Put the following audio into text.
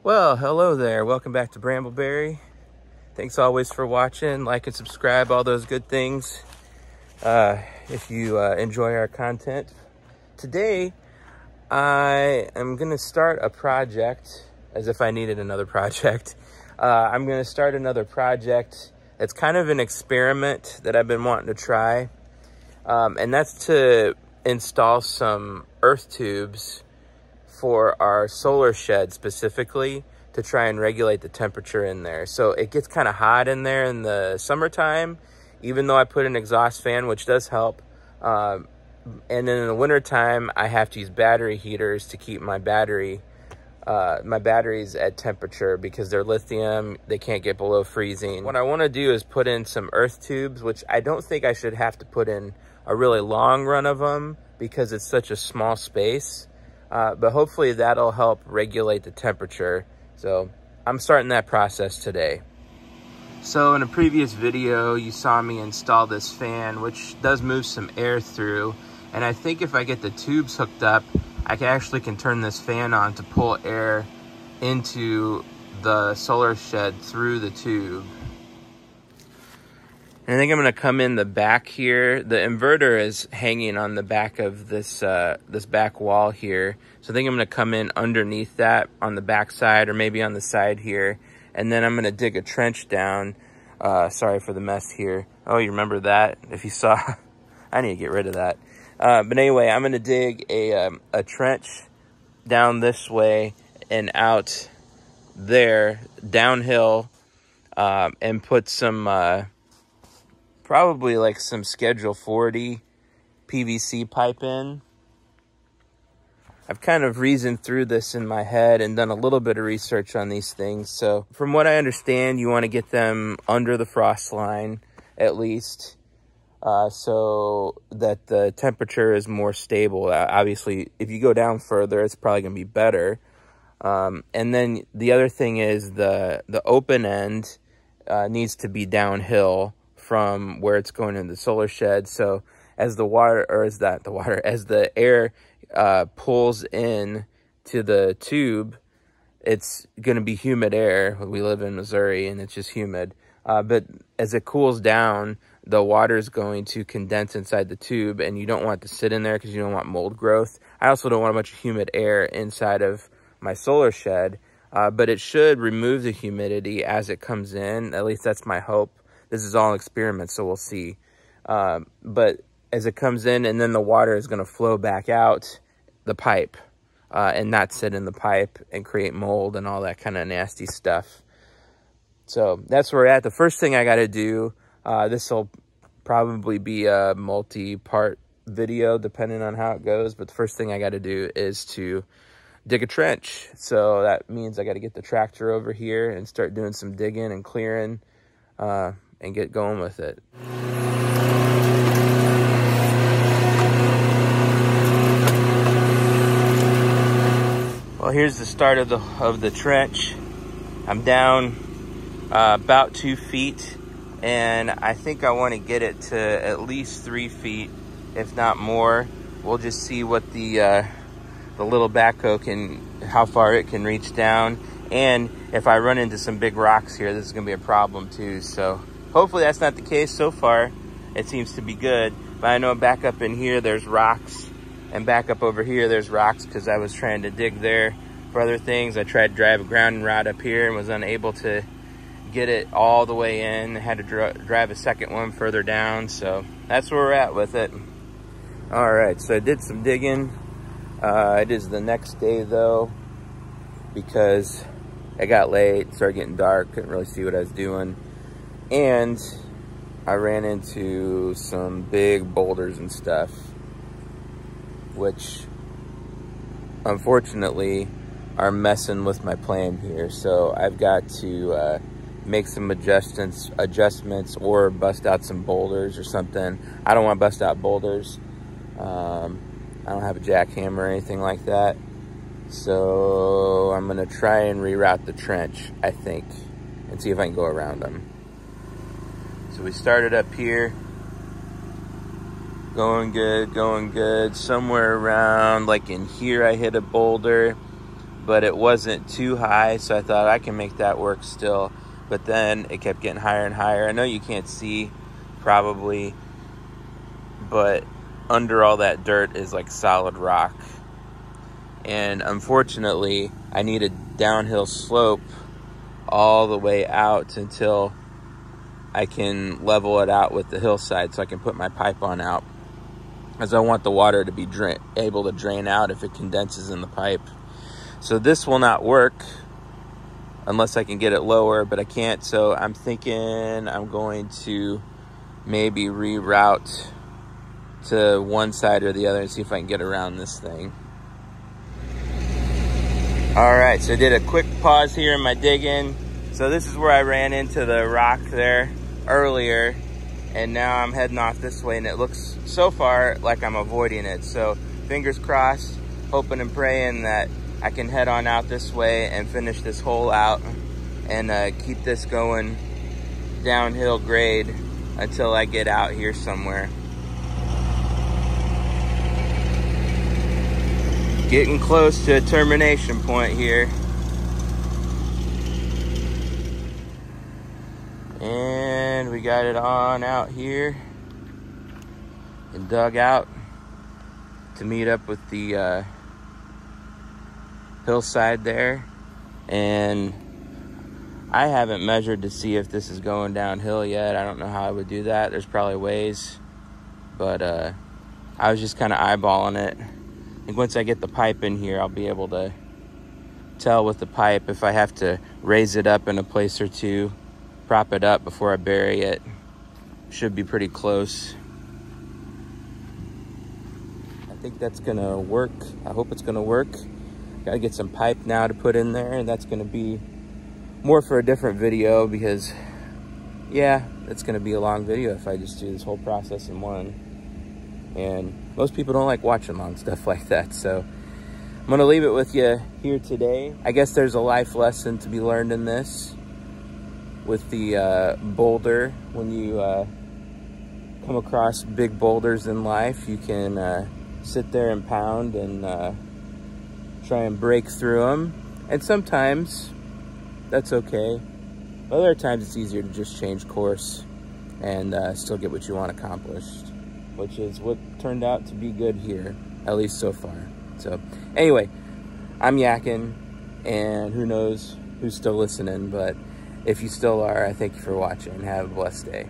Well, hello there. Welcome back to Brambleberry. Thanks always for watching. Like and subscribe, all those good things. If you enjoy our content. Today, I am going to start a project, as if I needed another project. I'm going to start another project. It's kind of an experiment that I've been wanting to try. And that's to install some earth tubes for our solar shed specifically, to try and regulate the temperature in there. So it gets kind of hot in there in the summertime, even though I put an exhaust fan, which does help. And then in the wintertime, I have to use battery heaters to keep my batteries at temperature because they're lithium. They can't get below freezing. What I want to do is put in some earth tubes, which I don't think I should have to put in a really long run of them because it's such a small space. But hopefully that'll help regulate the temperature. So I'm starting that process today. So in a previous video, you saw me install this fan, which does move some air through. And I think if I get the tubes hooked up, I can turn this fan on to pull air into the solar shed through the tube. And I think I'm going to come in the back here. The inverter is hanging on the back of this this back wall here. So I think I'm going to come in underneath that on the back side, or maybe on the side here. And then I'm going to dig a trench down. Sorry for the mess here. Oh, you remember that? If you saw, I need to get rid of that. But anyway, I'm going to dig a trench down this way and out there, downhill, and put some... probably like some Schedule 40 PVC pipe in. I've kind of reasoned through this in my head and done a little bit of research on these things. So from what I understand, you want to get them under the frost line at least, so that the temperature is more stable. Obviously, if you go down further, it's probably going to be better. And then the other thing is the open end needs to be downhill from where it's going in the solar shed. So as the air pulls in to the tube, it's going to be humid air. We live in Missouri and it's just humid. But as it cools down, the water is going to condense inside the tube, and you don't want it to sit in there because you don't want mold growth. I also don't want a bunch of humid air inside of my solar shed, but it should remove the humidity as it comes in. At least that's my hope. This is all an experiment, so we'll see. But as it comes in, and then the water is going to flow back out the pipe and not sit in the pipe and create mold and all that kind of nasty stuff. So that's where we're at. The first thing I got to do, this will probably be a multi-part video depending on how it goes. But the first thing I got to do is to dig a trench. So that means I got to get the tractor over here and start doing some digging and clearing. And get going with it. Well, here's the start of the trench. I'm down about 2 feet, and I think I want to get it to at least 3 feet, if not more. We'll just see what the little backhoe how far it can reach down, and if I run into some big rocks here, this is going to be a problem too. So hopefully that's not the case. So far it seems to be good, but I know back up in here there's rocks, and back up over here there's rocks because I was trying to dig there for other things. I tried to drive a grounding rod up here and was unable to get it all the way in. I had to drive a second one further down. So that's where we're at with it. All right, so I did some digging. It is the next day though, because it got late, started getting dark, couldn't really see what I was doing. And I ran into some big boulders and stuff, which unfortunately are messing with my plan here. So I've got to make some adjustments or bust out some boulders or something. I don't want to bust out boulders. I don't have a jackhammer or anything like that. So I'm going to try and reroute the trench, I think, and see if I can go around them. So we started up here. Going good, going good. Somewhere around, like in here, I hit a boulder. but it wasn't too high, so I thought I can make that work still. But then it kept getting higher and higher. I know you can't see probably, but under all that dirt is like solid rock. And unfortunately, I need a downhill slope all the way out until I can level it out with the hillside so I can put my pipe on out, as I want the water to be able to drain out if it condenses in the pipe. So this will not work unless I can get it lower, but I can't. So I'm thinking I'm going to maybe reroute to one side or the other and see if I can get around this thing. All right, so I did a quick pause here in my digging. So this is where I ran into the rock there earlier, and now I'm heading off this way, and it looks so far like I'm avoiding it. So fingers crossed, hoping and praying that I can head on out this way and finish this hole out and keep this going downhill grade until I get out here somewhere. Getting close to a termination point here. And we got it on out here and dug out to meet up with the hillside there. And I haven't measured to see if this is going downhill yet. I don't know how I would do that. There's probably ways, but I was just kind of eyeballing it. I think once I get the pipe in here, I'll be able to tell with the pipe if I have to raise it up in a place or two, prop it up before I bury it. Should be pretty close. I think that's gonna work. I hope it's gonna work. Gotta get some pipe now to put in there, and that's gonna be more for a different video because, yeah, it's gonna be a long video if I just do this whole process in one. And most people don't like watching long stuff like that. So I'm gonna leave it with you here today. I guess there's a life lesson to be learned in this with the boulder. When you come across big boulders in life, you can sit there and pound and try and break through them. And sometimes that's okay. Other times it's easier to just change course and still get what you want accomplished, which is what turned out to be good here, at least so far. So anyway, I'm yakking, and who knows who's still listening, but if you still are, I thank you for watching. Have a blessed day.